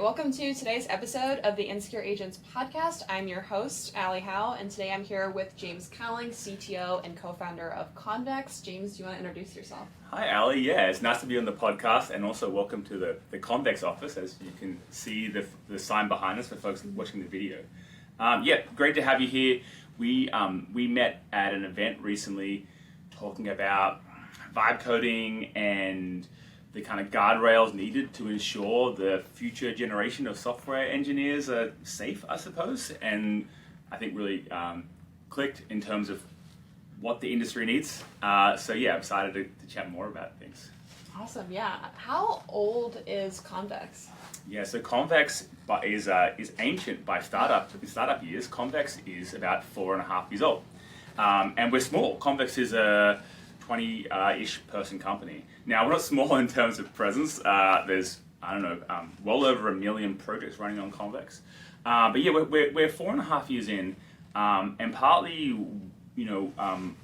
welcome to today's episode of the Insecure Agents podcast. I'm your host, Allie Howe, and today I'm here with James Cowling, CTO and co-founder of Convex. James, do you want to introduce yourself? Hi, Allie. Yeah, it's nice to be on the podcast, and also welcome to the Convex office, as you can see the sign behind us for folks watching the video. Great to have you here. We met at an event recently talking about vibe coding and the kind of guardrails needed to ensure the future generation of software engineers are safe, I suppose. And I think really clicked in terms of what the industry needs. I'm excited to chat more about things. Awesome, yeah. How old is Convex? Yeah, so Convex is ancient by startup years. Convex is about 4.5 years old. And we're small. Convex is a 20-ish person company. Now, we're not small in terms of presence. There's, well over 1 million projects running on Convex. We're 4.5 years in, and partly,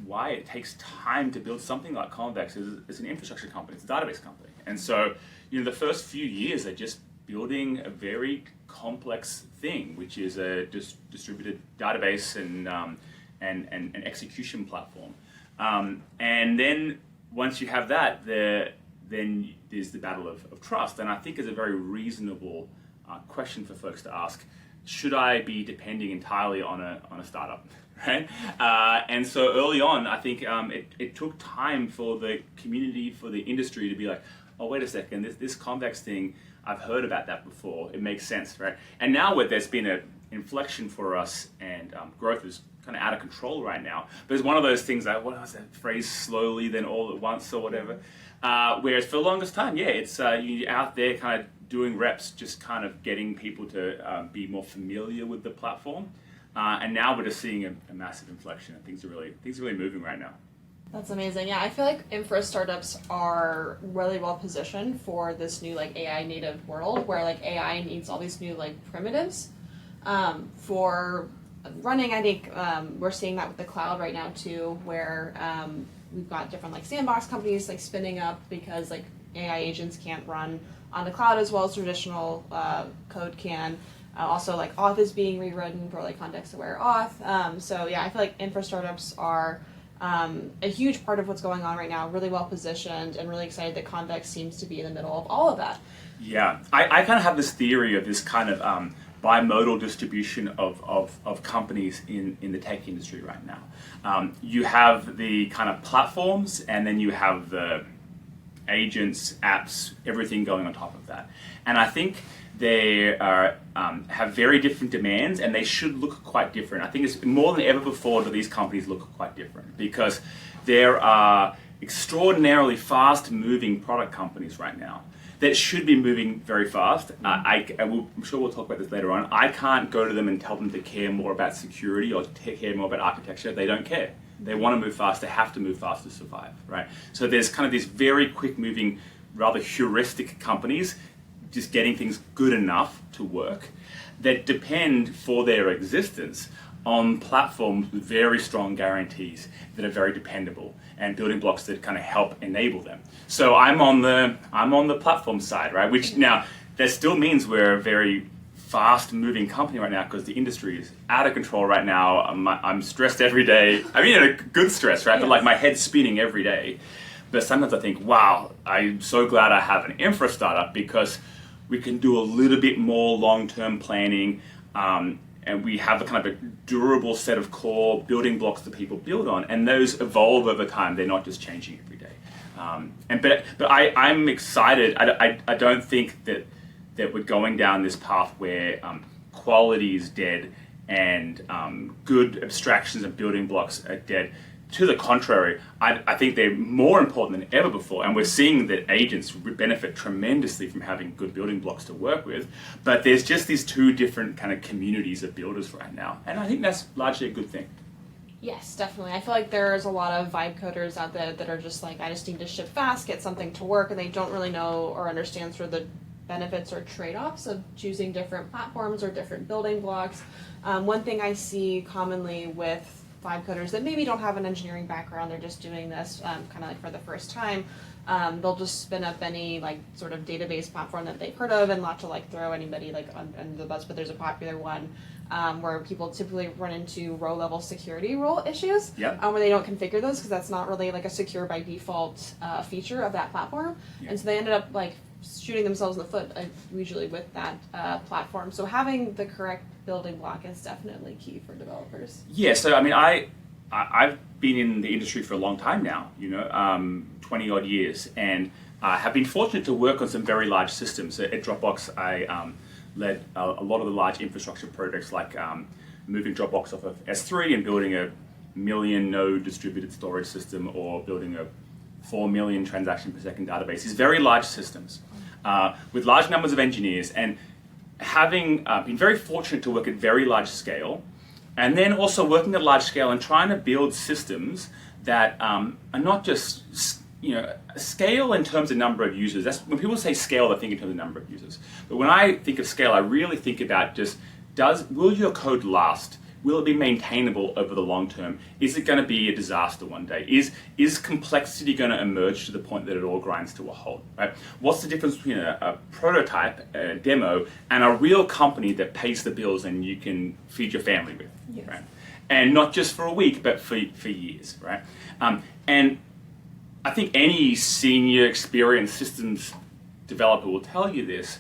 why it takes time to build something like Convex is it's an infrastructure company, it's a database company. And so, the first few years are just building a very complex thing, which is a distributed database and an execution platform. And then once you have that, then there's the battle of trust. And I think it's a very reasonable question for folks to ask: should I be depending entirely on a startup? Right? And so early on, I think it took time for the community, for the industry to be like, oh, wait a second, this Convex thing, I've heard about that before. It makes sense, right? And now there's been an inflection for us, and growth is kind of out of control right now. But it's one of those things that, what was that phrase, slowly then all at once or whatever. Whereas for the longest time, it's you're out there kind of doing reps, just kind of getting people to be more familiar with the platform. And now we're just seeing a massive inflection, and things are really moving right now. That's amazing. Yeah, I feel like infra startups are really well positioned for this new AI native world where AI needs all these new primitives for running. I think we're seeing that with the cloud right now too, where we've got different sandbox companies spinning up because AI agents can't run on the cloud as well as traditional code can. Also, auth is being rewritten for context-aware auth. I feel like infra startups are a huge part of what's going on right now. Really well positioned, and really excited that Convex seems to be in the middle of all of that. Yeah, I kind of have this theory of this kind of bimodal distribution of companies in the tech industry right now. You have the kind of platforms, and then you have the agents, apps, everything going on top of that. And I think they have very different demands, and they should look quite different. I think it's more than ever before that these companies look quite different, because there are extraordinarily fast-moving product companies right now that should be moving very fast. I'm sure we'll talk about this later on. I can't go to them and tell them to care more about security or to care more about architecture. They don't care. They want to move fast. They have to move fast to survive, right? So there's kind of these very quick-moving, rather heuristic companies just getting things good enough to work that depend for their existence on platforms with very strong guarantees that are very dependable and building blocks that kind of help enable them. So I'm on the platform side, right? Which now that still means we're a very fast-moving company right now because the industry is out of control right now. I'm stressed every day. I mean, a good stress, right? Yes. But my head's spinning every day. But sometimes I think, wow, I'm so glad I have an infra startup because we can do a little bit more long-term planning, and we have a kind of a durable set of core building blocks that people build on, and those evolve over time. They're not just changing every day. But I'm excited. I don't think that we're going down this path where quality is dead and good abstractions and building blocks are dead. To the contrary, I think they're more important than ever before, and we're seeing that agents benefit tremendously from having good building blocks to work with, but there's just these two different kind of communities of builders right now, and I think that's largely a good thing. Yes, definitely. I feel like there's a lot of vibe coders out there that are just I just need to ship fast, get something to work, and they don't really know or understand sort of the benefits or trade-offs of choosing different platforms or different building blocks. One thing I see commonly with vibe coders that maybe don't have an engineering background, they're just doing this kind of for the first time, They'll just spin up any like sort of database platform that they've heard of, and not to like throw anybody like under the bus, but there's a popular one where people typically run into row level security rule issues, where they don't configure those because that's not really like a secure by default feature of that platform, and so they ended up like shooting themselves in the foot usually with that platform. So having the correct building block is definitely key for developers. Yeah, so I mean, I've been in the industry for a long time now, 20 odd years, and have been fortunate to work on some very large systems. At Dropbox, I led a lot of the large infrastructure projects, like moving Dropbox off of S3 and building a 1 million node distributed storage system, or building a 4 million transaction per second database. These very large systems with large numbers of engineers, and having been very fortunate to work at very large scale, and then also working at large scale and trying to build systems that are not just scale in terms of number of users. That's when people say scale, they think in terms of number of users. But when I think of scale, I really think about just will your code last? Will it be maintainable over the long term? Is it going to be a disaster one day? Is complexity going to emerge to the point that it all grinds to a halt? Right? What's the difference between a prototype, a demo, and a real company that pays the bills and you can feed your family with? Yes. Right? And not just for a week, but for years. Right? And I think any senior experienced systems developer will tell you this,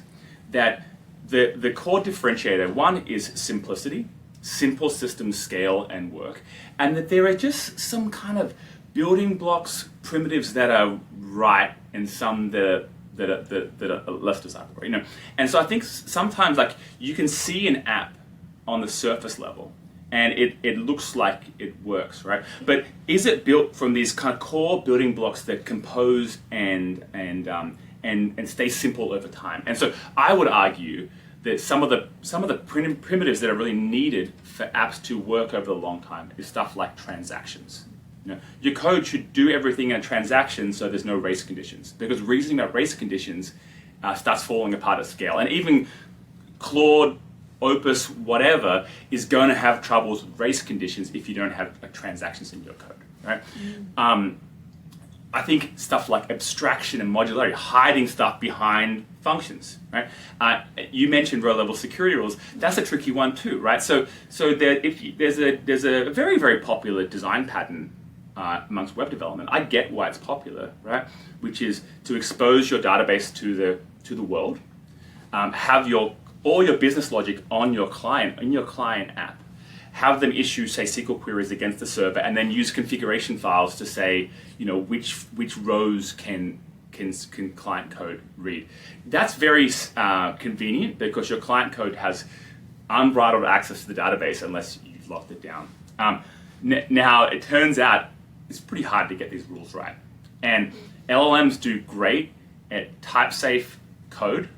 that the core differentiator, one, is simplicity. Simple systems scale and work, and that there are just some kind of building blocks, primitives that are right, and some that are less desirable. And so I think sometimes like you can see an app on the surface level, and it looks like it works, right? But is it built from these kind of core building blocks that compose and stay simple over time? And so I would argue that some of the primitives that are really needed for apps to work over the long time is stuff like transactions. Your code should do everything in a transaction so there's no race conditions, because reasoning about race conditions starts falling apart at scale. And even Claude, Opus, whatever, is going to have troubles with race conditions if you don't have transactions in your code, right? I think stuff like abstraction and modularity, hiding stuff behind functions, right? You mentioned row-level security rules. That's a tricky one too, right? So there's a very, very popular design pattern amongst web development. I get why it's popular, right? Which is to expose your database to the world, have all your business logic on your client, in your client app, have them issue, say, SQL queries against the server, and then use configuration files to say, which rows can client code read. That's very convenient, because your client code has unbridled access to the database unless you've locked it down. Now, it turns out it's pretty hard to get these rules right. And LLMs do great at type-safe code,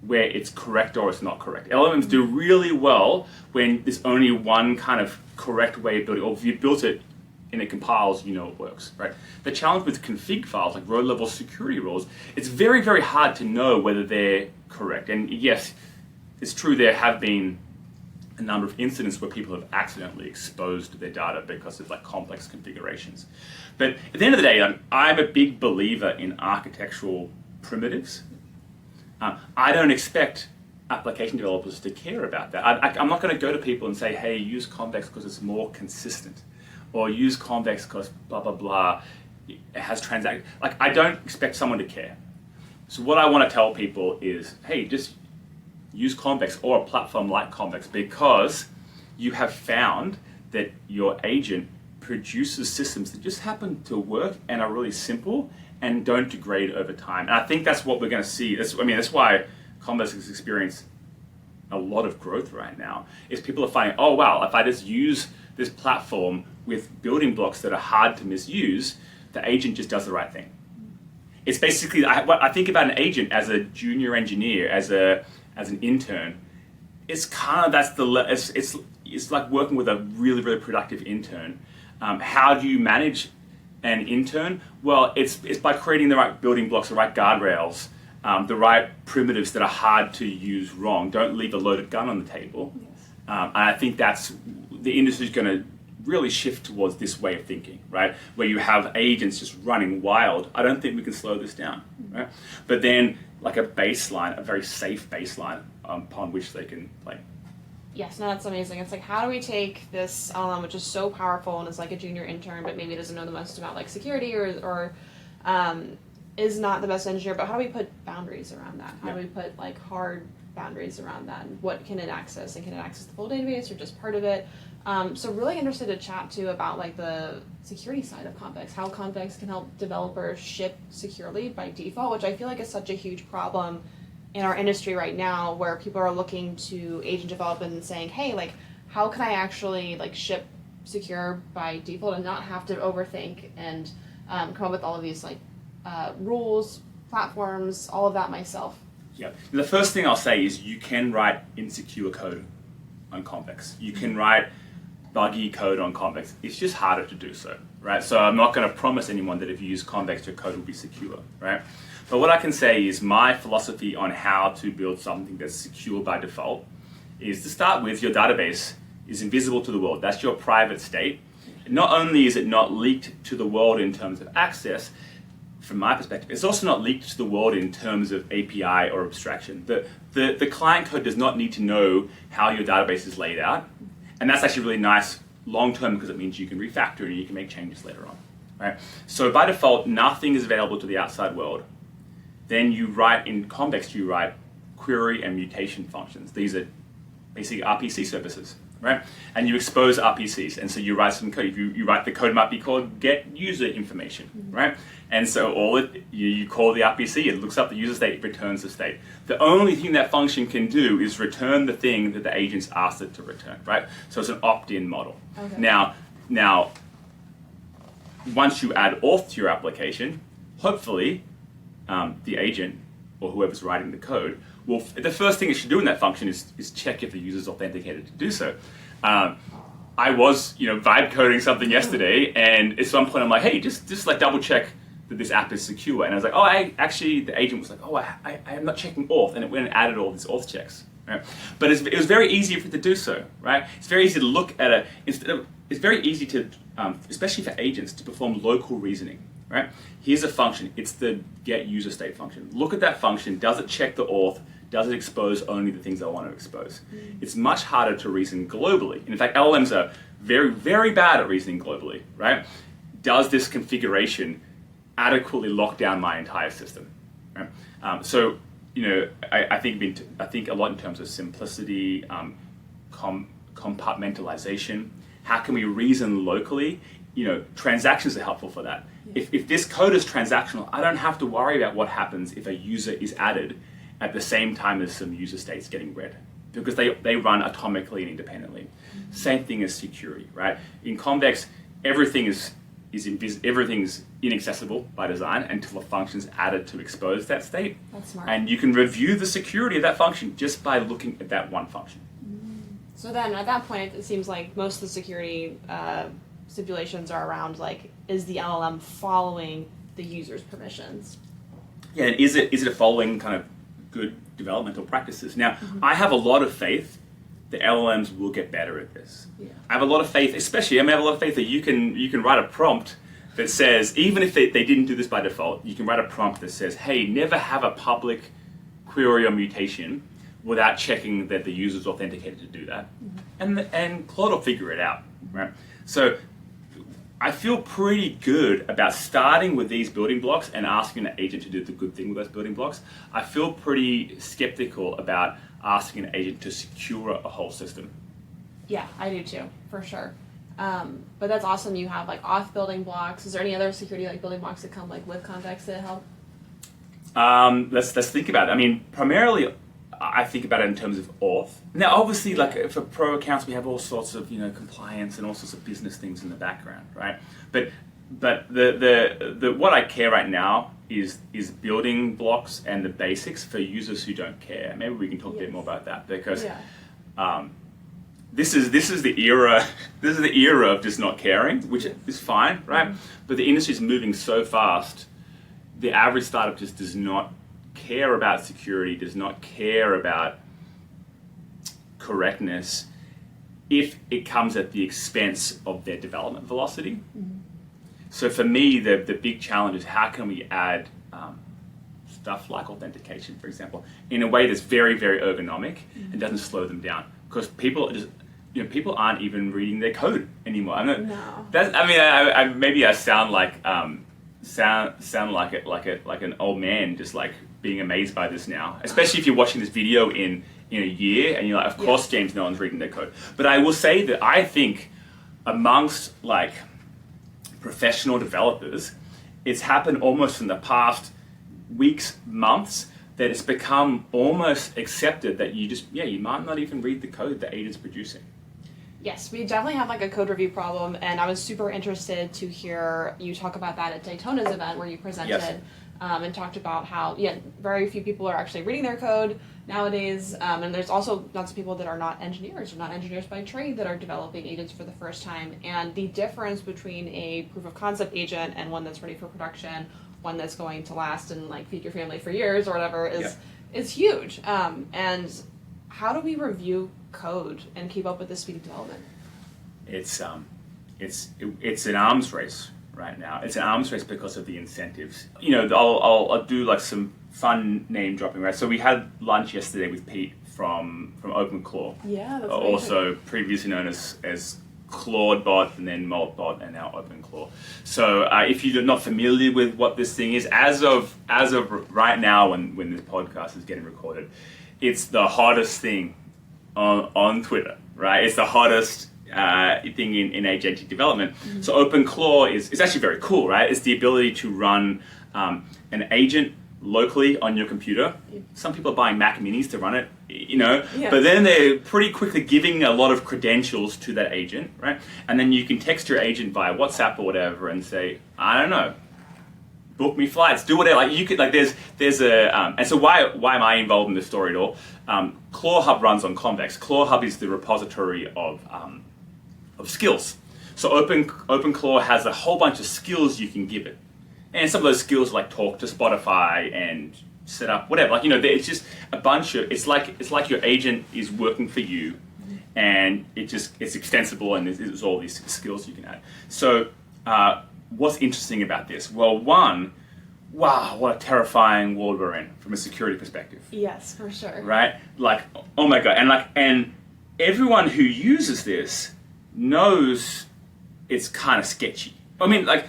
where it's correct or it's not correct. LLMs do really well when there's only one kind of correct way of building, or if you built it and it compiles, it works, right? The challenge with config files, like row-level security rules, it's very, very hard to know whether they're correct. And yes, it's true there have been a number of incidents where people have accidentally exposed their data because of like complex configurations. But at the end of the day, I'm a big believer in architectural primitives. I don't expect application developers to care about that. I'm not going to go to people and say, hey, use Convex because it's more consistent, or use Convex because blah, blah, blah, it has transaction. Like, I don't expect someone to care. So what I want to tell people is, hey, just use Convex or a platform like Convex, because you have found that your agent produces systems that just happen to work and are really simple and don't degrade over time. And I think that's what we're going to see. That's why Convex has experienced a lot of growth right now, is people are finding, oh wow, if I just use this platform with building blocks that are hard to misuse, the agent just does the right thing. It's basically, I think about an agent as a junior engineer, as an intern. It's kind of, it's like working with a really, really productive intern. How do you manage an intern? Well, it's by creating the right building blocks, the right guardrails, the right primitives that are hard to use wrong. Don't leave a loaded gun on the table. Yes. And I think that's the industry's going to really shift towards this way of thinking, right? Where you have agents just running wild. I don't think we can slow this down, right? But then like a baseline, a very safe baseline upon which they can play. Yes, no, that's amazing. It's like, how do we take this LLM, which is so powerful and is like a junior intern, but maybe doesn't know the most about like security or is not the best engineer, but how do we put boundaries around that? How do we put like hard boundaries around that? And what can it access? And can it access the full database or just part of it? So really interested to chat too about like the security side of Convex, how Convex can help developers ship securely by default, which I feel like is such a huge problem in our industry right now, where people are looking to agent development and saying, hey, like, how can I actually like ship secure by default and not have to overthink and come up with all of these like rules, platforms, all of that myself? Yeah. The first thing I'll say is you can write insecure code on Convex. You can write buggy code on Convex. It's just harder to do so, right? So I'm not going to promise anyone that if you use Convex, your code will be secure, right? But what I can say is my philosophy on how to build something that's secure by default is to start with your database is invisible to the world. That's your private state. Not only is it not leaked to the world in terms of access, from my perspective, it's also not leaked to the world in terms of API or abstraction. The client code does not need to know how your database is laid out. And that's actually really nice long-term because it means you can refactor and you can make changes later on, right? So by default, nothing is available to the outside world. Then you write in Convex, you write query and mutation functions. These are basically RPC services, right? And you expose RPCs, and so you write some code. If you write the code might be called get user information, right? And so you call the RPC, it looks up the user state, it returns the state. The only thing that function can do is return the thing that the agents asked it to return, right? So it's an opt-in model. Okay. Now, once you add auth to your application, hopefully the agent or whoever's writing the code will, the first thing it should do in that function is check if the user's authenticated to do so. I was, vibe coding something yesterday, and at some point I'm like, hey, just like double check that this app is secure. And I was like, the agent was like, I am not checking auth, and it went and added all these auth checks. Right? But it was very easy for it to do so, right? It's very easy to look at it's very easy to, especially for agents, to perform local reasoning. Right? Here's a function. It's the get user state function. Look at that function. Does it check the auth? Does it expose only the things I want to expose? It's much harder to reason globally. In fact, LLMs are very, very bad at reasoning globally. Right? Does this configuration adequately lock down my entire system? Right? So I think a lot in terms of simplicity, compartmentalization. How can we reason locally? Transactions are helpful for that. If this code is transactional, I don't have to worry about what happens if a user is added at the same time as some user states getting read, because they run atomically and independently. Same thing as security, right? In Convex, everything's inaccessible by design until a function's added to expose that state. That's smart. And you can review the security of that function just by looking at that one function. So then at that point, it seems like most of the security stipulations are around like, is the LLM following the user's permissions? Yeah, and is it following kind of good developmental practices? Now, I have a lot of faith that LLMs will get better at this. Yeah. I have a lot of faith, I have a lot of faith that you can write a prompt that says, even if they didn't do this by default, you can write a prompt that says, hey, never have a public query or mutation without checking that the user's authenticated to do that. And Claude will figure it out, right? So I feel pretty good about starting with these building blocks and asking an agent to do the good thing with those building blocks. I feel pretty skeptical about asking an agent to secure a whole system. Yeah, I do too, for sure. But that's awesome. You have like auth building blocks. Is there any other security like building blocks that come like with Convex that help? Let's think about it. I mean, primarily, I think about it in terms of auth. Now, obviously, like for pro accounts, we have all sorts of compliance and all sorts of business things in the background, right? But the what I care right now is building blocks and the basics for users who don't care. Maybe we can talk a bit more about that, because this is the era of just not caring, which is fine, right? But the industry is moving so fast. The average startup just does not care about security, does not care about correctness, if it comes at the expense of their development velocity. So for me, the big challenge is how can we add stuff like authentication, for example, in a way that's very, very ergonomic and doesn't slow them down. Because people are just, people aren't even reading their code anymore. Maybe I sound like sound like an old man, just like being amazed by this now. Especially if you're watching this video in a year and you're like, of course, James, no one's reading their code. But I will say that I think amongst like professional developers, it's happened almost in the past weeks, months, that it's become almost accepted that you might not even read the code the agent's producing. Yes, we definitely have like a code review problem, and I was super interested to hear you talk about that at Daytona's event where you presented and talked about how very few people are actually reading their code nowadays, and there's also lots of people that are not engineers or not engineers by trade that are developing agents for the first time, and the difference between a proof of concept agent and one that's ready for production, one that's going to last and like feed your family for years or whatever is huge. And how do we review code and keep up with the speed of development? It's an arms race right now. It's an arms race because of the incentives. I'll do like some fun name dropping, right? So we had lunch yesterday with Pete from OpenClaw. Yeah, that's also previously known as ClawedBot and then MoltBot and now OpenClaw. So if you're not familiar with what this thing is, as of right now when this podcast is getting recorded, it's the hottest thing on Twitter, right? It's the hottest thing in agentic development. Mm-hmm. So OpenClaw is actually very cool, right? It's the ability to run an agent locally on your computer. Some people are buying Mac Minis to run it, but then they're pretty quickly giving a lot of credentials to that agent, right? And then you can text your agent via WhatsApp or whatever and say, I don't know, book me flights, do whatever. Like you could, like there's a and so why am I involved in this story at all? ClawHub runs on Convex. ClawHub is the repository of skills. So OpenClaw has a whole bunch of skills you can give it. And some of those skills like talk to Spotify and set up whatever. Like, it's just a bunch of, it's like your agent is working for you, and it's extensible, and there's all these skills you can add. So what's interesting about this? Well, one, wow, what a terrifying world we're in from a security perspective. Yes, for sure. Right? Like, oh my God. And everyone who uses this knows it's kind of sketchy. I mean, like,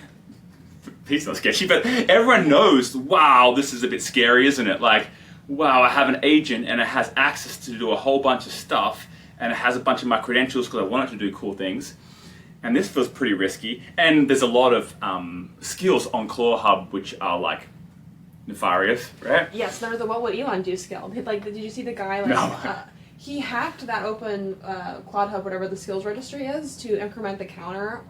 Pete's not sketchy, but everyone knows, wow, this is a bit scary, isn't it? Like, wow, I have an agent and it has access to do a whole bunch of stuff, and it has a bunch of my credentials because I want it to do cool things. And this feels pretty risky. And there's a lot of skills on ClawHub which are like nefarious, right? Yes, there was a what would Elon do skill. Did you see the guy? No. He hacked that open Cloud Hub, whatever the skills registry is, to increment the counter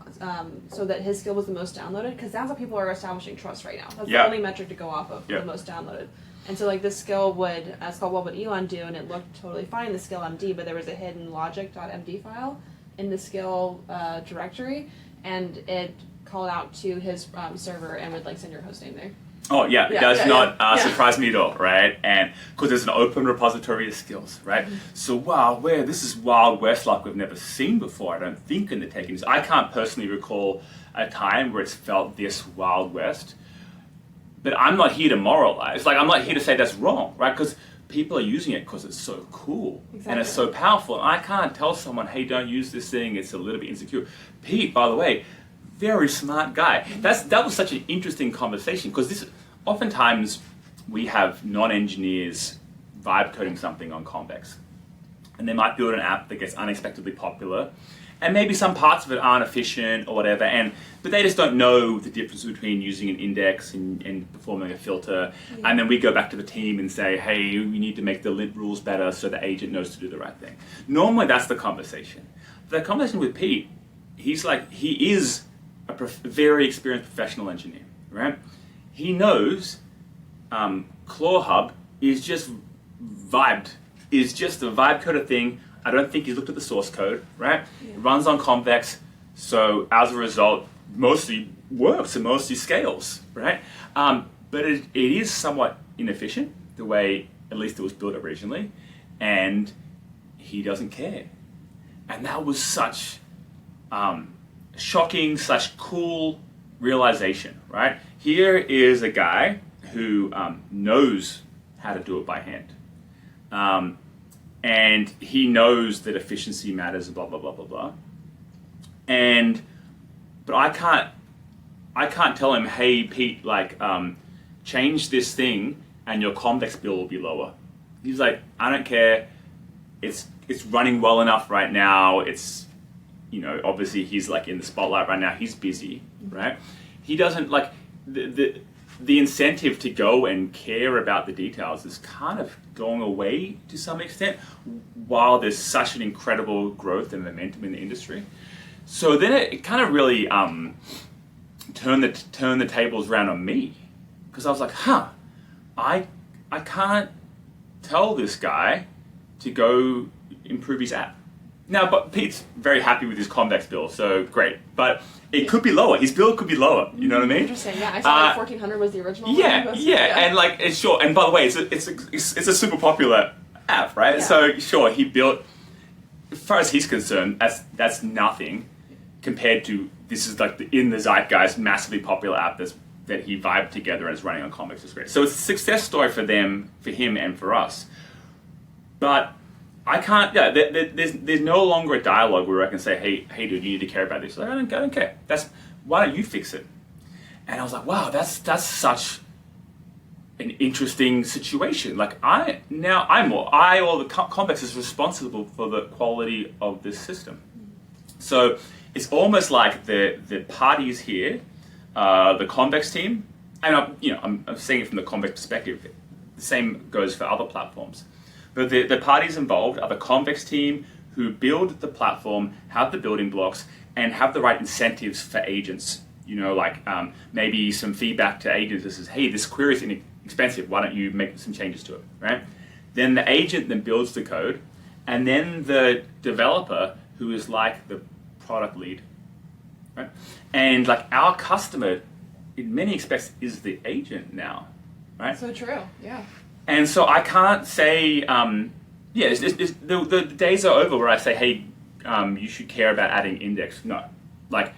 so that his skill was the most downloaded, because that's how people are establishing trust right now. That's the only metric to go off of, the most downloaded. And so this skill it's called what would Elon do, and it looked totally fine in the skill MD, but there was a hidden logic.md file in the skill directory, and it called out to his server and would send your host name there. Oh yeah, it does not surprise me at all, right? And because there's an open repository of skills, right? Mm-hmm. So wow, this is Wild West like we've never seen before, I don't think, in the tech industry. I can't personally recall a time where it's felt this Wild West. But I'm not here to moralize. I'm not here to say that's wrong, right? Because people are using it because it's so cool and it's so powerful. And I can't tell someone, hey, don't use this thing, it's a little bit insecure. Pete, by the way, very smart guy. That was such an interesting conversation, because oftentimes we have non-engineers vibe coding something on Convex, and they might build an app that gets unexpectedly popular, and maybe some parts of it aren't efficient or whatever, but they just don't know the difference between using an index and performing a filter. Yeah. And then we go back to the team and say, hey, we need to make the lint rules better so the agent knows to do the right thing. Normally that's the conversation. The conversation with Pete, he is a very experienced professional engineer, right? He knows ClawHub is just a vibe coder thing. I don't think he's looked at the source code, right? Yeah. It runs on Convex, so as a result, mostly works and mostly scales, right? But it is somewhat inefficient, the way at least it was built originally, and he doesn't care. And that was such shocking / cool realization, right? Here is a guy who knows how to do it by hand. And he knows that efficiency matters, blah, blah, blah, blah, blah. But I can't tell him, hey, Pete, like, change this thing and your Convex bill will be lower. He's like, I don't care. It's running well enough right now. It's, obviously he's like in the spotlight right now. He's busy, right? He doesn't like the incentive to go and care about the details is kind of going away to some extent while there's such an incredible growth and momentum in the industry. So then it kind of really turned the tables around on me, because I was like, I can't tell this guy to go improve his app. Now, but Pete's very happy with his Convex bill, so great. But it could be lower. His bill could be lower. You know what I mean? Interesting. Yeah, I saw like 1400 was the original. Yeah, one. and like it's short. And by the way, it's a super popular app, right? Yeah. So sure, he built. As far as he's concerned, that's nothing compared to this is like in the zeitgeist, massively popular app that he vibed together and is running on Convex. It's great. So it's a success story for them, for him, and for us. But I can't. Yeah, there's no longer a dialogue where I can say, hey, dude, you need to care about this. Like, I don't care. Why don't you fix it? And I was like, wow, that's such an interesting situation. Like or the Convex is responsible for the quality of this system. So it's almost like the parties here, the Convex team, and I'm seeing it from the Convex perspective. The same goes for other platforms. But the parties involved are the Convex team who build the platform, have the building blocks, and have the right incentives for agents. Maybe some feedback to agents that says, hey, this query is inexpensive, why don't you make some changes to it, right? Then the agent then builds the code, and then the developer, who is like the product lead, right? And like our customer, in many aspects, is the agent now, right? So true, yeah. And so I can't say, the days are over where I say, hey, you should care about adding index. No, like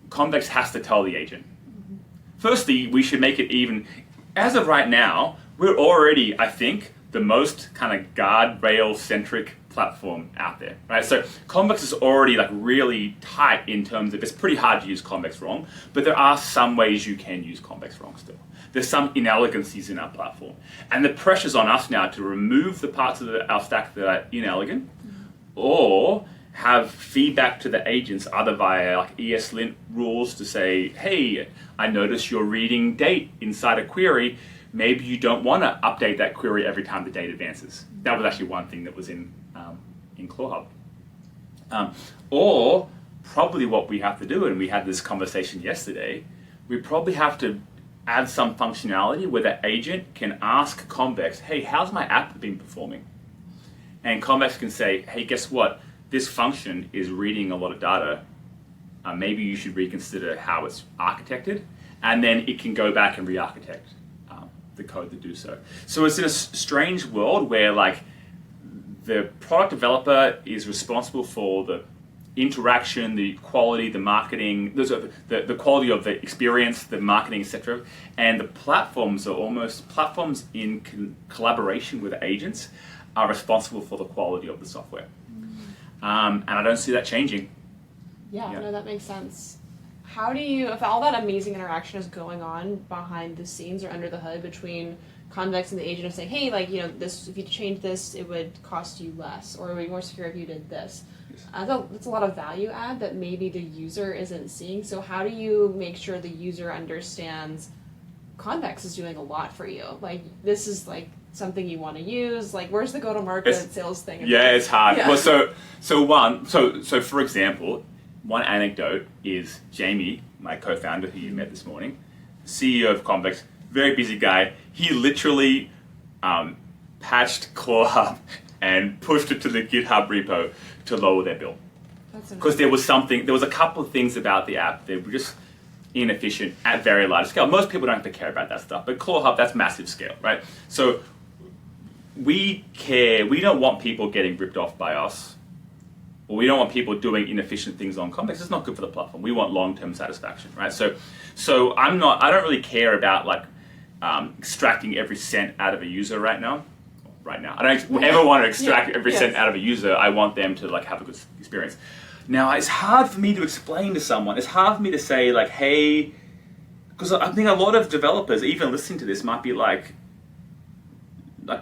Convex has to tell the agent. Mm-hmm. Firstly, we should make it even. As of right now, we're already, I think, the most kind of guardrail-centric platform out there, right? So Convex is already like really tight in terms of it's pretty hard to use Convex wrong, but there are some ways you can use Convex wrong still. There's some inelegancies in our platform. And the pressure's on us now to remove the parts of our stack that are inelegant, or have feedback to the agents either via like ESLint rules to say, hey, I notice you're reading date inside a query. Maybe you don't want to update that query every time the date advances. That was actually one thing that was in ClawHub. Or probably what we have to do, and we had this conversation yesterday, we probably have to add some functionality where the agent can ask Convex, hey, how's my app been performing? And Convex can say, hey, guess what? This function is reading a lot of data. Maybe you should reconsider how it's architected. And then it can go back and re-architect the code to do so. So it's in a strange world where like the product developer is responsible for the interaction, the quality, the marketing, the quality of the experience, the marketing, etc. And the platforms are almost platforms in collaboration with agents are responsible for the quality of the software. And I don't see that changing. Yeah, no, that makes sense. How do you, if all that amazing interaction is going on behind the scenes or under the hood between Convex and the agent of saying, hey, like, this, if you change this, it would cost you less, or it would be more secure if you did this. That's a lot of value add that maybe the user isn't seeing. So how do you make sure the user understands Convex is doing a lot for you? Like, this is like something you want to use. Like, where's the go-to-market sales thing? Yeah, it's hard. Yeah. Well, so for example, one anecdote is Jamie, my co-founder who you met this morning, CEO of Convex, very busy guy. He literally patched ClawHub and pushed it to the GitHub repo to lower their bill. Because there was a couple of things about the app that were just inefficient at very large scale. Most people don't have to care about that stuff, but ClawHub, that's massive scale, right? So we don't want people getting ripped off by us or we don't want people doing inefficient things on Convex. It's not good for the platform. We want long-term satisfaction, right? So I don't really care about like extracting every cent out of a user right now. I don't ever want to extract every cent out of a user. I want them to like have a good experience. Now, it's hard for me to explain to someone. It's hard for me to say like, hey, because I think a lot of developers, even listening to this, might be like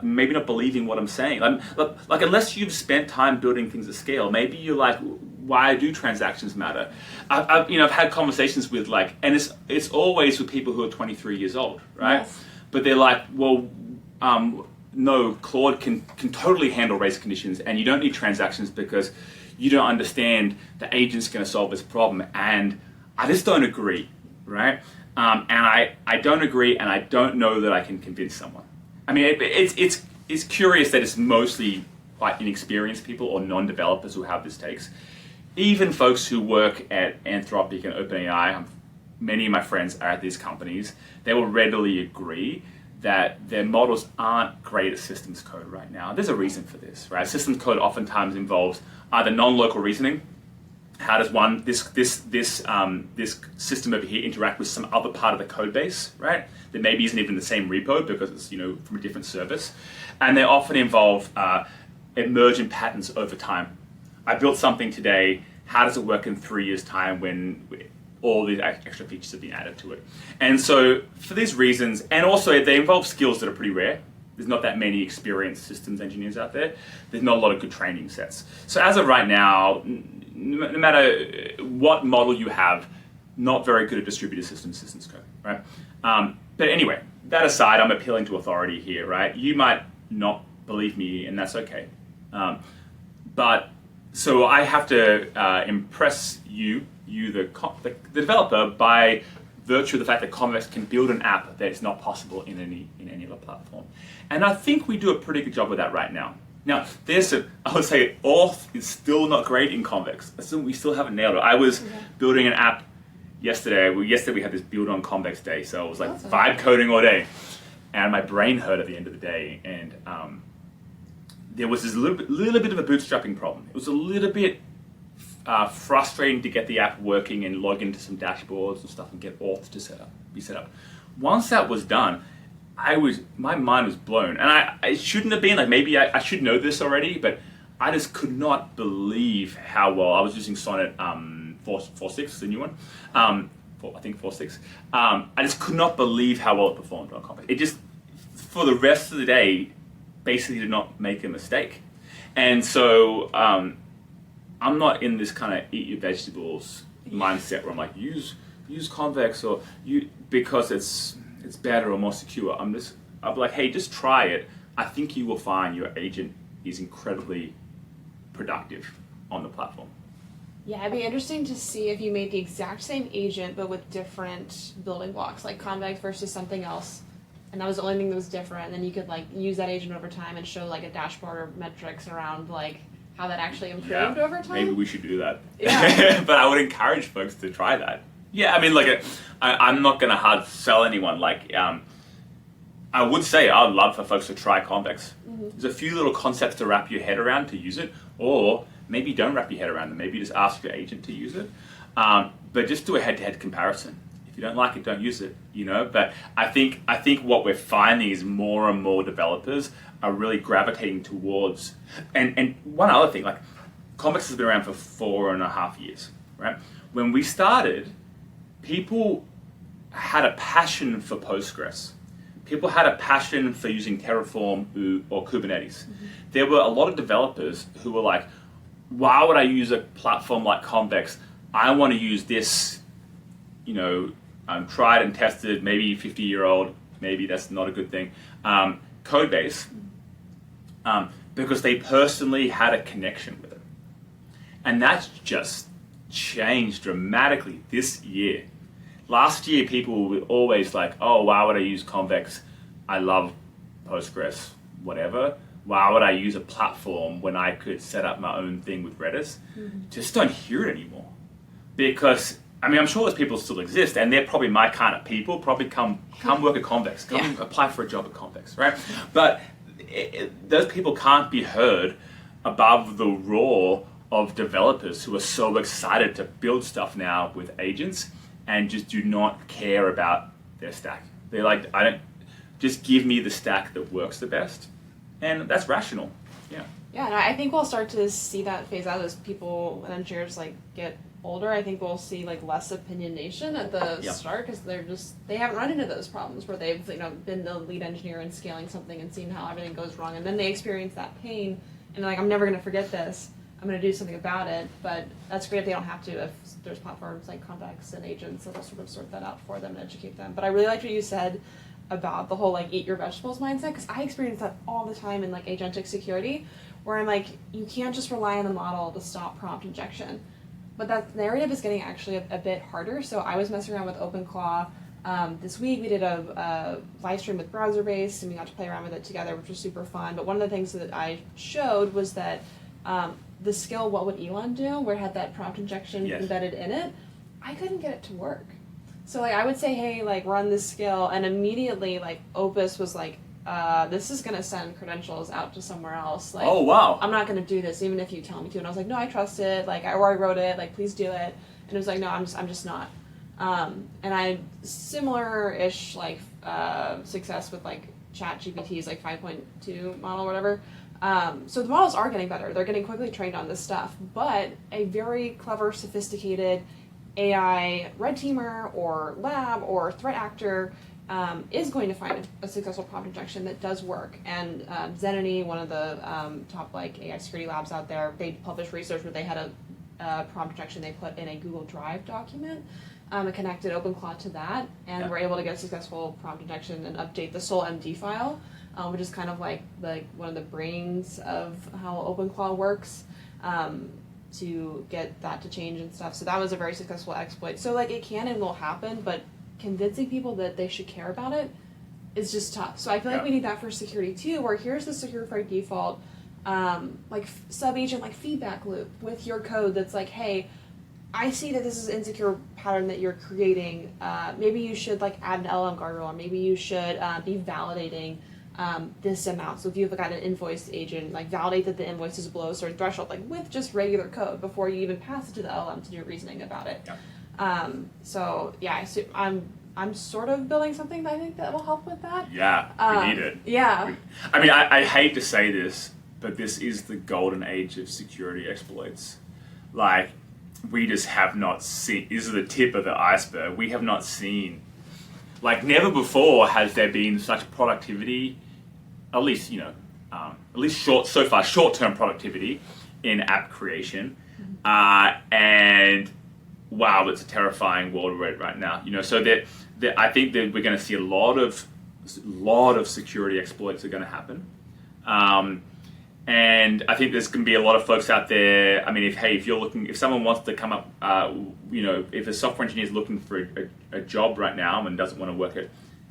maybe not believing what I'm saying. Like unless you've spent time building things at scale, maybe you're like, why do transactions matter? I've had conversations with like, and it's always with people who are 23 years old, right? Yes. But they're like, well, no, Claude can totally handle race conditions, and you don't need transactions because you don't understand the agent's going to solve this problem. And I just don't agree, right? And I don't agree, and I don't know that I can convince someone. I mean, it's curious that it's mostly quite inexperienced people or non-developers who have this takes. Even folks who work at Anthropic and OpenAI, many of my friends are at these companies, they will readily agree that their models aren't great at systems code right now. There's a reason for this, right? Systems code oftentimes involves either non-local reasoning. How does this system over here interact with some other part of the code base, right? That maybe isn't even the same repo because it's from a different service, and they often involve emergent patterns over time. I built something today. How does it work in 3 years' time when all these extra features have been added to it? And so for these reasons, and also they involve skills that are pretty rare. There's not that many experienced systems engineers out there. There's not a lot of good training sets. So as of right now, no matter what model you have, not very good at distributed systems code, right? But anyway, that aside, I'm appealing to authority here, right? You might not believe me, and that's okay. But so I have to impress you, the developer, by virtue of the fact that Convex can build an app that is not possible in any other platform. And I think we do a pretty good job with that right now. Now, I would say auth is still not great in Convex. We still haven't nailed it. I was building an app yesterday. Yesterday we had this build on Convex day, so it was like vibe coding all day. And my brain hurt at the end of the day. And there was this little bit of a bootstrapping problem. It was a little bit frustrating to get the app working and log into some dashboards and stuff and get auth to be set up. Once that was done, my mind was blown, and I shouldn't have been. Like maybe I should know this already, but I just could not believe how well I was using Sonnet 4.6, the new one. I think 4.6. I just could not believe how well it performed on Convex. It just, for the rest of the day, basically did not make a mistake. And so I'm not in this kind of eat your vegetables mindset where I'm like, use Convex because it's better or more secure. I'm like, hey, just try it. I think you will find your agent is incredibly productive on the platform. Yeah, it'd be interesting to see if you made the exact same agent but with different building blocks, like Convex versus something else, and that was the only thing that was different. And then you could like use that agent over time and show like a dashboard or metrics around like how that actually improved over time. Maybe we should do that. Yeah. But I would encourage folks to try that. Yeah, I mean, like, I'm not going to hard sell anyone. Like, I would say I'd love for folks to try Convex. Mm-hmm. There's a few little concepts to wrap your head around to use it, or maybe don't wrap your head around them. Maybe just ask your agent to use it. But just do a head-to-head comparison. If you don't like it, don't use it. But I think what we're finding is more and more developers are really gravitating towards. And one other thing, like, Convex has been around for 4.5 years, right? When we started, people had a passion for Postgres. People had a passion for using Terraform or Kubernetes. Mm-hmm. There were a lot of developers who were like, why would I use a platform like Convex? I want to use this, tried and tested, maybe 50-year-old, maybe that's not a good thing, code base, because they personally had a connection with it. And that's just changed dramatically this year. Last year, people were always like, oh, why would I use Convex? I love Postgres, whatever. Why would I use a platform when I could set up my own thing with Redis? Mm-hmm. Just don't hear it anymore. Because, I'm sure those people still exist, and they're probably my kind of people. Probably come work at Convex. Come apply for a job at Convex, right? But those people can't be heard above the roar of developers who are so excited to build stuff now with agents and just do not care about their stack. They're like, I don't, just give me the stack that works the best. And that's rational. Yeah. Yeah, and I think we'll start to see that phase out as people and engineers like get older. I think we'll see like less opinionation at the start because they haven't run into those problems where they've been the lead engineer and scaling something and seen how everything goes wrong, and then they experience that pain and they're like, I'm never going to forget this. I'm going to do something about it. But that's great if they don't have to. If there's platforms like Convex and agents that'll sort of sort that out for them and educate them. But I really liked what you said about the whole like eat your vegetables mindset, because I experience that all the time in like agentic security, where I'm like, you can't just rely on the model to stop prompt injection. But that narrative is getting actually a bit harder. So I was messing around with OpenClaw. This week we did a live stream with browser-based, and we got to play around with it together, which was super fun. But one of the things that I showed was that the skill What Would Elon Do, where it had that prompt injection embedded in it, I couldn't get it to work. So like I would say, hey, like run this skill, and immediately like Opus was like, this is gonna send credentials out to somewhere else. Like, oh wow! I'm not gonna do this even if you tell me to. And I was like, no, I trust it. Like I wrote it. Like please do it. And it was like, no, I'm just not. And I similar-ish like success with like ChatGPT's like 5.2 model or whatever. So the models are getting better. They're getting quickly trained on this stuff. But a very clever, sophisticated AI red teamer or lab or threat actor is going to find a successful prompt injection that does work. And Zenity, one of the top like AI security labs out there, they published research where they had a prompt injection they put in a Google Drive document. It connected OpenClaw to that, and were able to get a successful prompt injection and update the sole MD file, which is kind of like one of the brains of how OpenClaw works. To get that to change and stuff. So that was a very successful exploit. So like it can and will happen, but convincing people that they should care about it is just tough. So I feel like we need that for security too, where here's the secure by default like sub-agent like feedback loop with your code that's like, hey, I see that this is an insecure pattern that you're creating. Maybe you should like add an LLM guardrail, or maybe you should be validating this amount. So if you've got an invoice agent, like validate that the invoice is below a certain threshold, like with just regular code before you even pass it to the LLM to do reasoning about it. So yeah, I'm sort of building something that I think that will help with that. Yeah, we need it. Yeah. I mean, I hate to say this, but this is the golden age of security exploits. Like, we just have not seen, this is the tip of the iceberg. We have not seen, like never before has there been such productivity, at least, at least short-term productivity in app creation. And wow, it's a terrifying world we're in right now. So that I think that we're going to see a lot of security exploits are going to happen. And I think there's going to be a lot of folks out there. I mean, if someone wants to come up, if a software engineer is looking for a job right now and doesn't want to work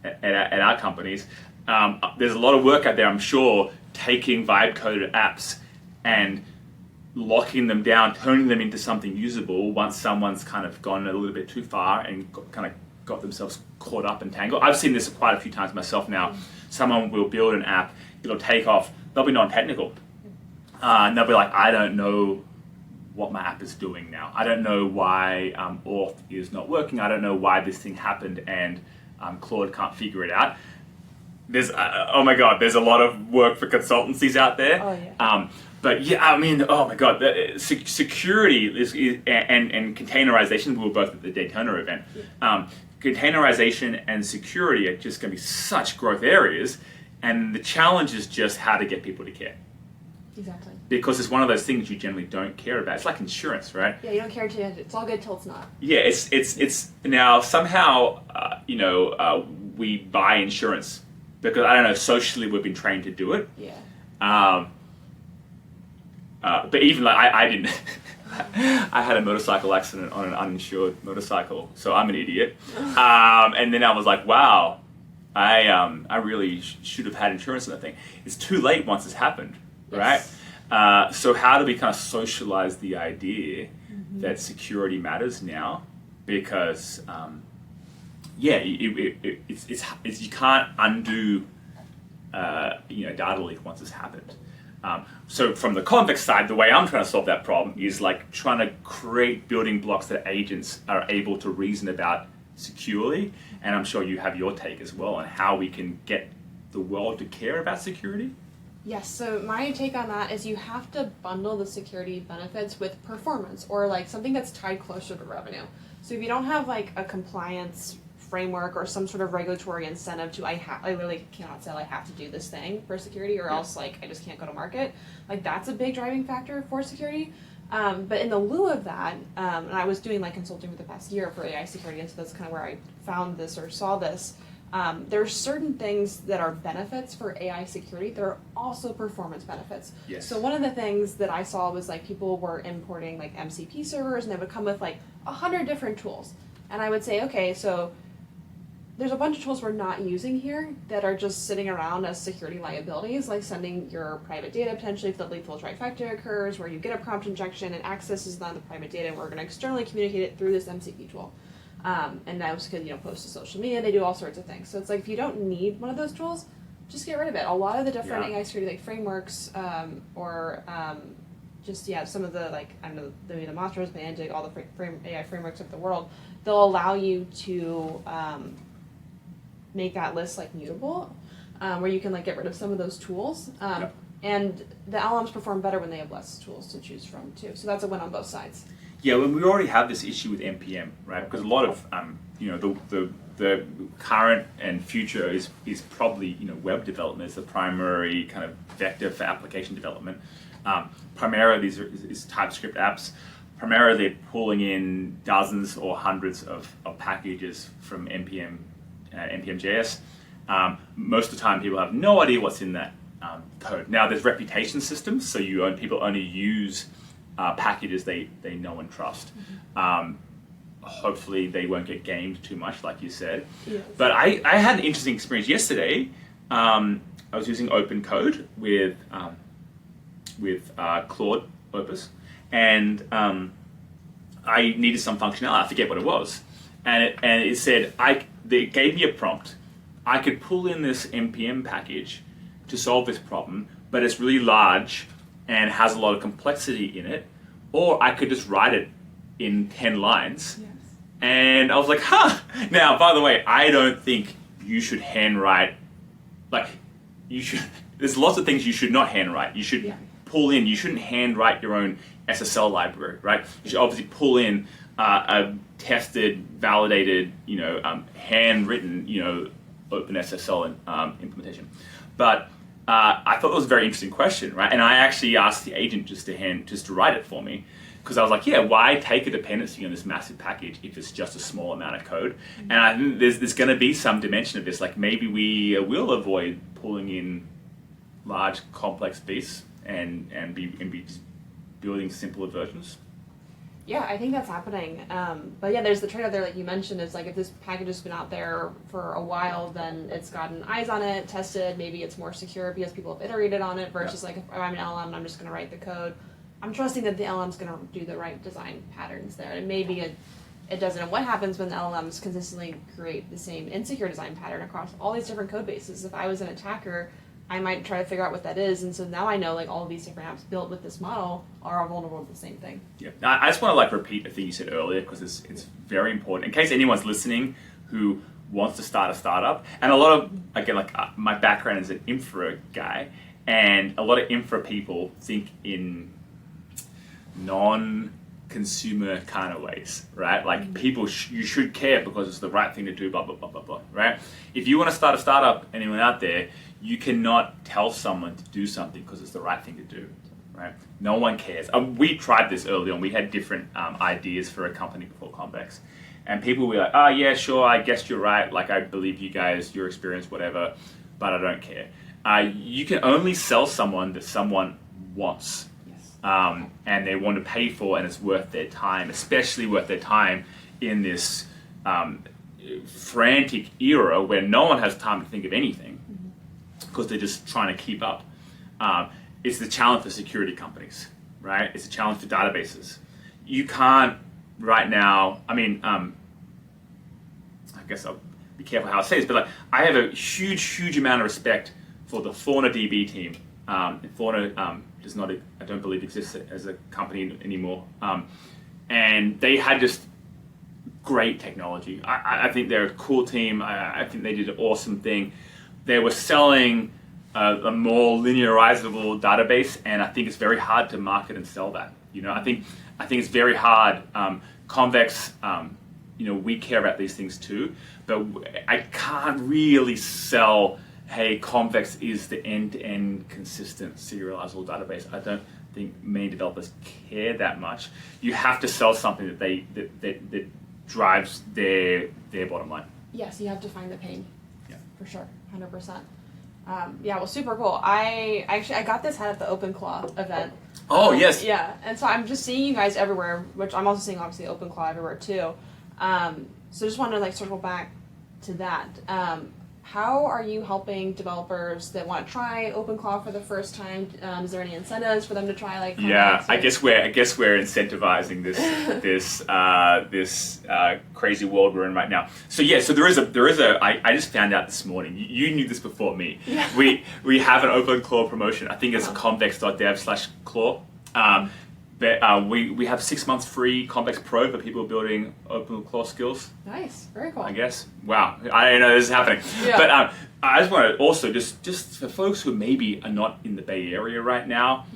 at our companies, there's a lot of work out there, I'm sure, taking vibe coded apps and locking them down, turning them into something usable once someone's kind of gone a little bit too far and got themselves caught up and tangled. I've seen this quite a few times myself now. Someone will build an app, it'll take off, they'll be non-technical. And they'll be like, I don't know what my app is doing now. I don't know why auth is not working. I don't know why this thing happened, and Claude can't figure it out. There's, oh my God, there's a lot of work for consultancies out there. Oh, yeah. But yeah, I mean, oh my God, security and containerization, we were both at the Daytona event. Containerization and security are just going to be such growth areas, and the challenge is just how to get people to care. Exactly. Because it's one of those things you generally don't care about. It's like insurance, right? Yeah, you don't care till it's all good till it's not. Yeah, it's now somehow we buy insurance because I don't know, socially we've been trained to do it. Yeah. But even like I didn't. I had a motorcycle accident on an uninsured motorcycle, so I'm an idiot. And then I was like, wow, I really should have had insurance on that thing. It's too late once it's happened, right? So how do we kind of socialize the idea that security matters now? Because it's you can't undo data leak once it's happened. So from the Convex side, the way I'm trying to solve that problem is like trying to create building blocks that agents are able to reason about securely. And I'm sure you have your take as well on how we can get the world to care about security. Yes, so my take on that is you have to bundle the security benefits with performance or like something that's tied closer to revenue. So if you don't have like a compliance framework or some sort of regulatory incentive to I literally cannot say I have to do this thing for security or else like I just can't go to market, like that's a big driving factor for security. But in the lieu of that, and I was doing like consulting for the past year for AI security, and so that's kind of where I found this or saw this. There are certain things that are benefits for AI security. There are also performance benefits. Yes. So one of the things that I saw was like people were importing like MCP servers, and they would come with like 100 different tools. And I would say, okay, so there's a bunch of tools we're not using here that are just sitting around as security liabilities, like sending your private data potentially if the lethal trifecta occurs, where you get a prompt injection and access is not the private data, and we're going to externally communicate it through this MCP tool. And those could, post to social media, they do all sorts of things. So it's like, if you don't need one of those tools, just get rid of it. A lot of the different AI security like frameworks, some of the, like, I don't know, the Monsters, Mantic, all the AI frameworks of the world, they'll allow you to make that list like mutable, where you can like get rid of some of those tools. And the LLMs perform better when they have less tools to choose from too. So that's a win on both sides. Yeah, well, we already have this issue with NPM, right? Because a lot of the current and future is probably web development is the primary kind of vector for application development. Primarily these TypeScript apps. Primarily they're pulling in dozens or hundreds of packages from NPM, NPM.js. Most of the time, people have no idea what's in that code. Now, there's reputation systems, so people only use packages they know and trust. Hopefully they won't get gamed too much, like you said. Yes. But I had an interesting experience yesterday. I was using OpenCode with Claude Opus, and I needed some functionality. I forget what it was, and it said it gave me a prompt. I could pull in this NPM package to solve this problem, but it's really large and has a lot of complexity in it, or I could just write it in 10 lines. Yes. And I was like, Now, by the way, I don't think you should handwrite, there's lots of things you should not handwrite. You should pull in, you shouldn't handwrite your own SSL library, right? You should obviously pull in a tested, validated, handwritten, OpenSSL implementation. But I thought it was a very interesting question, right? And I actually asked the agent just to write it for me, because I was like, why take a dependency on this massive package if it's just a small amount of code? Mm-hmm. And I think there's going to be some dimension of this, like maybe we will avoid pulling in large, complex beasts and be just building simpler versions. Yeah, I think that's happening. But yeah, there's the trade-off there, like you mentioned, is like if this package has been out there for a while, then it's gotten eyes on it, tested, maybe it's more secure because people have iterated on it, versus like if I'm an LLM and I'm just going to write the code, I'm trusting that the LLM's going to do the right design patterns there. And maybe it doesn't. And what happens when the LLMs consistently create the same insecure design pattern across all these different code bases? If I was an attacker, I might try to figure out what that is, and so now I know like all of these different apps built with this model are vulnerable to the same thing. Yeah, I just want to repeat the thing you said earlier, because it's very important in case anyone's listening who wants to start a startup. And a lot of, again, my background is an infra guy, and a lot of infra people think in non-consumer kind of ways, right? Like people, you should care because it's the right thing to do, blah, blah, blah, blah, blah, right? If you want to start a startup, anyone out there, you cannot tell someone to do something because it's the right thing to do, right? No one cares. We tried this early on. We had different ideas for a company before Convex. And people were like, yeah, sure, I guess you're right. Like, I believe you guys, your experience, whatever, but I don't care. You can only sell someone that someone wants. And they want to pay for, and it's worth their time, especially worth their time in this frantic era where no one has time to think of anything because they're just trying to keep up. It's the challenge for security companies, right? It's a challenge for databases. You can't right now, I guess I'll be careful how I say this, but I have a huge amount of respect for the FaunaDB team Fauna does not, I don't believe, exists as a company anymore. And they had just great technology. I think they're a cool team. I think they did an awesome thing. They were selling a more linearizable database, and I think it's very hard to market and sell that. I think it's very hard. Convex, we care about these things too, but I can't really sell, hey, Convex is the end-to-end consistent serializable database. I don't think many developers care that much. You have to sell something that drives their bottom line. Yes, you have to find the pain. Yeah, for sure, 100%. Well, super cool. I got this hat at the OpenClaw event. Oh, yes. Yeah, and so I'm just seeing you guys everywhere, which I'm also seeing obviously OpenClaw everywhere too. So just wanted to circle back to that. How are you helping developers that want to try OpenClaw for the first time? Is there any incentives for them to try Yeah, I guess we're incentivizing this crazy world we're in right now. So there is a. I just found out this morning. You knew this before me. Yeah. We have an OpenClaw promotion. I think it's convex.dev/claw. But we have 6 months free Convex Pro for people building OpenClaw skills. Nice, very cool. I guess. Wow, I didn't know this is happening. Yeah. But I just want to also just for folks who maybe are not in the Bay Area right now,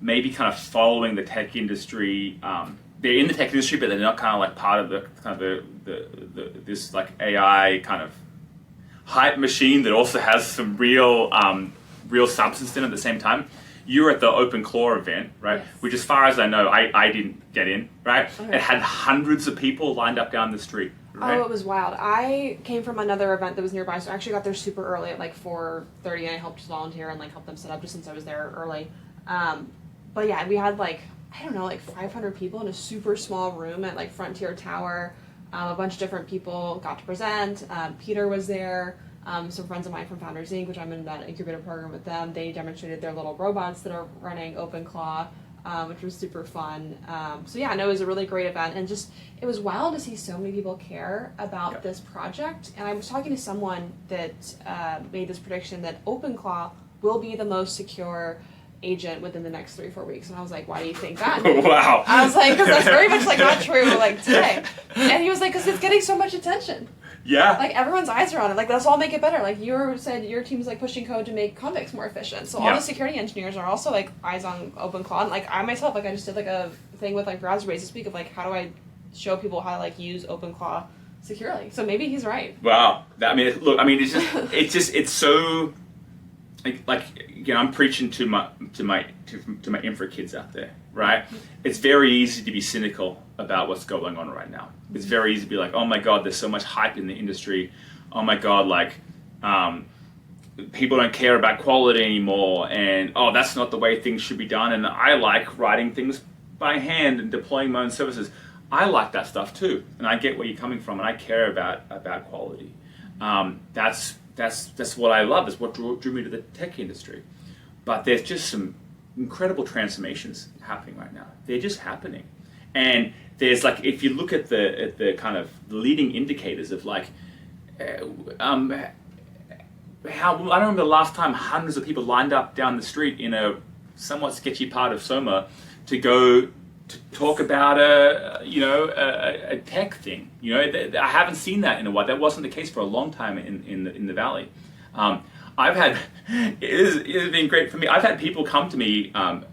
maybe kind of following the tech industry. They're in the tech industry, but they're not kind of part of this AI kind of hype machine that also has some real substance in it at the same time. You were at the OpenClaw event, right? Yes. Which, as far as I know, I didn't get in, right? Okay. It had hundreds of people lined up down the street, right? Oh, it was wild. I came from another event that was nearby, so I actually got there super early at 4:30, and I helped volunteer and help them set up just since I was there early. But yeah, we had 500 people in a super small room at Frontier Tower. A bunch of different people got to present. Peter was there. Some friends of mine from Founders Inc., which I'm in that incubator program with them, they demonstrated their little robots that are running OpenClaw, which was super fun. It was a really great event, and it was wild to see so many people care about this project. And I was talking to someone that made this prediction that OpenClaw will be the most secure agent within the next 3 or 4 weeks, and I was like, why do you think that? Wow. I was like, because that's very much not true today. And he was like, because it's getting so much attention. Yeah. Everyone's eyes are on it. Let's all make it better. You said your team's pushing code to make Convex more efficient. So all the security engineers are also eyes on OpenClaw. And I myself, I just did a thing with Browserbase this week of how do I show people how to use OpenClaw securely. So maybe he's right. Wow. It's so again, I'm preaching to my infra kids out there, right? It's very easy to be cynical about what's going on right now. It's very easy to be oh my God, there's so much hype in the industry. Oh my God, people don't care about quality anymore, and that's not the way things should be done. And I like writing things by hand and deploying my own services. I like that stuff too, and I get where you're coming from, and I care about quality. That's what I love. That's what drew me to the tech industry. But there's just some incredible transformations happening right now. They're just happening, and there's if you look at the kind of leading indicators of how I don't remember the last time hundreds of people lined up down the street in a somewhat sketchy part of Soma to go to talk about a tech thing. I haven't seen that in a while. That wasn't the case for a long time in the Valley. I've had it has been great for me. I've had people come to me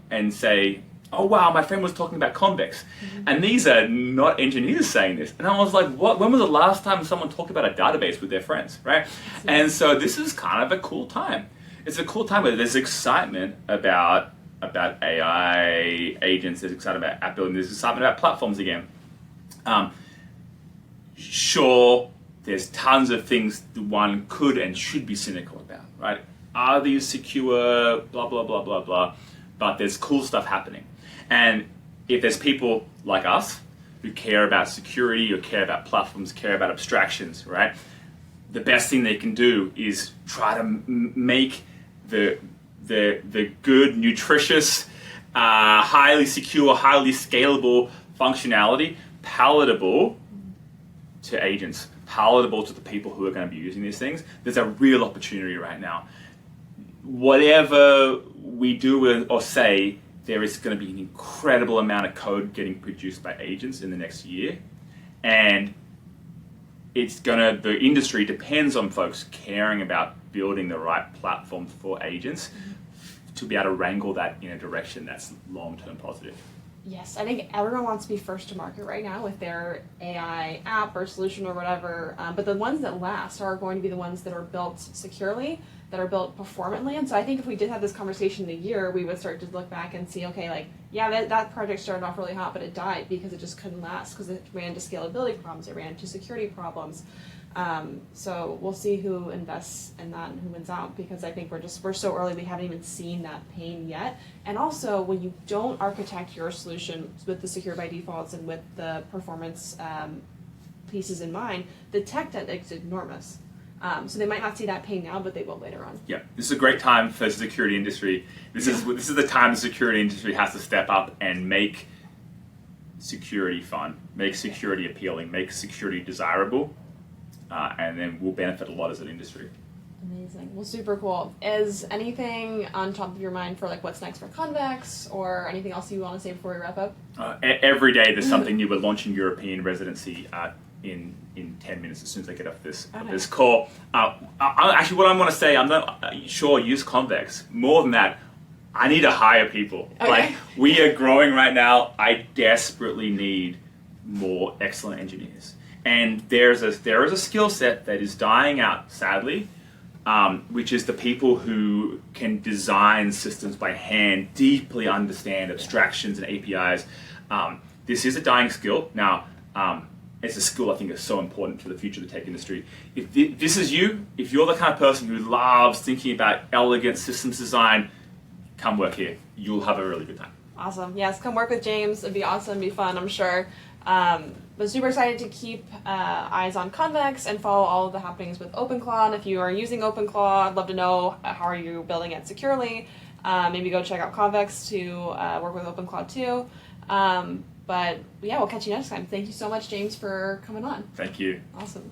and say, "Oh wow, my friend was talking about Convex," and these are not engineers saying this. And I was like, "What? When was the last time someone talked about a database with their friends?" Right? And so this is kind of a cool time. It's a cool time where there's excitement about AI agents. There's excitement about app building. There's excitement about platforms again. Sure, there's tons of things that one could and should be cynical about, right? Are these secure? Blah, blah, blah, blah, blah. But there's cool stuff happening. And if there's people like us who care about security or care about platforms, care about abstractions, right? The best thing they can do is try to make the good, nutritious, highly secure, highly scalable functionality palatable to agents, palatable to the people who are going to be using these things. There's a real opportunity right now. whatever we do or say, there is going to be an incredible amount of code getting produced by agents in the next year, and the industry depends on folks caring about building the right platform for agents to be able to wrangle that in a direction that's long-term positive. Yes, I think everyone wants to be first to market right now with their AI app or solution or whatever, but the ones that last are going to be the ones that are built securely, that are built performantly. And so I think if we did have this conversation in a year, we would start to look back and see, okay, like, yeah, that project started off really hot, but it died because it just couldn't last, because it ran into scalability problems, it ran into security problems. So we'll see who invests in that and who wins out, because I think we're so early, we haven't even seen that pain yet. And also, when you don't architect your solution with the secure by defaults and with the performance pieces in mind, the tech debt is enormous. So they might not see that pain now, but they will later on. Yeah, this is a great time for the security industry. This is the time the security industry has to step up and make security fun, make security appealing, make security desirable. And then we'll benefit a lot as an industry. Amazing. Well, super cool. Is anything on top of your mind for like what's next for Convex, or anything else you want to say before we wrap up? Every day there's something new. We're launching European residency in 10 minutes as soon as I get off this call. Actually, what I want to say, I'm not sure use Convex. More than that, I need to hire people. Okay. Like, we are growing right now. I desperately need more excellent engineers. And there is a skill set that is dying out, sadly, which is the people who can design systems by hand, deeply understand abstractions and APIs. This is a dying skill. Now, it's a skill I think is so important to the future of the tech industry. If this is you, if you're the kind of person who loves thinking about elegant systems design, come work here. You'll have a really good time. Awesome. Yes, come work with James. It'd be awesome, be fun, I'm sure. But super excited to keep eyes on Convex and follow all of the happenings with OpenClaw. And if you are using OpenClaw, I'd love to know how are you building it securely. Maybe go check out Convex to work with OpenClaw too. But yeah, we'll catch you next time. Thank you so much, James, for coming on. Thank you. Awesome.